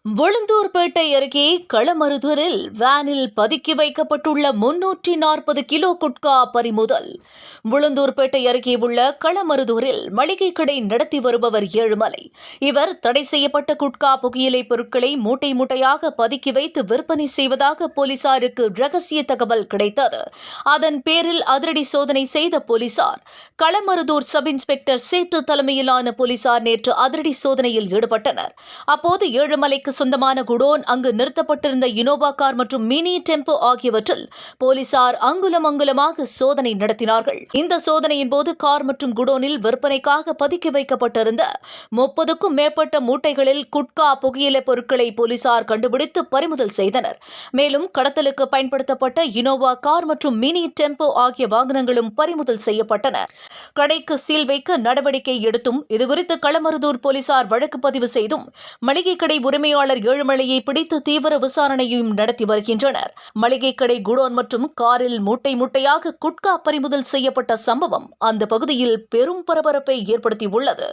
உளுந்தூர்பேட்டை அருகே களமருதூரில் வேனில் பதுக்கி வைக்கப்பட்டுள்ள 340 கிலோ குட்கா பறிமுதல். உளுந்தூர்பேட்டை அருகே உள்ள களமருதூரில் மளிகை கடை நடத்தி வருபவர் ஏழுமலை. இவர் தடை செய்யப்பட்ட குட்கா புகையிலை பொருட்களை மூட்டை மூட்டையாக பதுக்கி வைத்து விற்பனை செய்வதாக போலீசாருக்கு ரகசிய தகவல் கிடைத்தது. அதன் பேரில் அதிரடி சோதனை செய்த போலீசார் களமருதூர் சப் இன்ஸ்பெக்டர் சேட்டு தலைமையிலான போலீசார் நேற்று அதிரடி சோதனையில் ஈடுபட்டனர். அப்போது ஏழுமலைக்கு சொந்தமான குடோன், அங்கு நிறுத்தப்பட்டிருந்த இனோவா கார் மற்றும் மினி டெம்போ ஆகியவற்றில் போலீசார் அங்குலம் அங்குலமாக சோதனை நடத்தினார்கள். இந்த சோதனையின் போது கார் மற்றும் குடோனில் விற்பனைக்காக பதுக்கி வைக்கப்பட்டிருந்த 30க்கும் மேற்பட்ட மூட்டைகளில் குட்கா புகையிலை பொருட்களை போலீசார் கண்டுபிடித்து பறிமுதல் செய்தனர். மேலும் கடத்தலுக்கு பயன்படுத்தப்பட்ட இனோவா கார் மற்றும் மினி டெம்போ ஆகிய வாகனங்களும் பறிமுதல் செய்யப்பட்டன. கடைக்கு சீல் வைக்க நடவடிக்கை எடுத்தும் இதுகுறித்து களமருதூர் போலீசார் வழக்கு பதிவு செய்தும் மளிகை கடை உரிமையாளர் ஏழுமலையை பிடித்து தீவிர விசாரணையும் நடத்தி வருகின்றனர். மளிகை கடை குடோன் மற்றும் காரில் மூட்டை மூட்டையாக குட்கா பறிமுதல் செய்யப்பட்ட சம்பவம் அந்த பகுதியில் பெரும் பரபரப்பை ஏற்படுத்தியுள்ளது.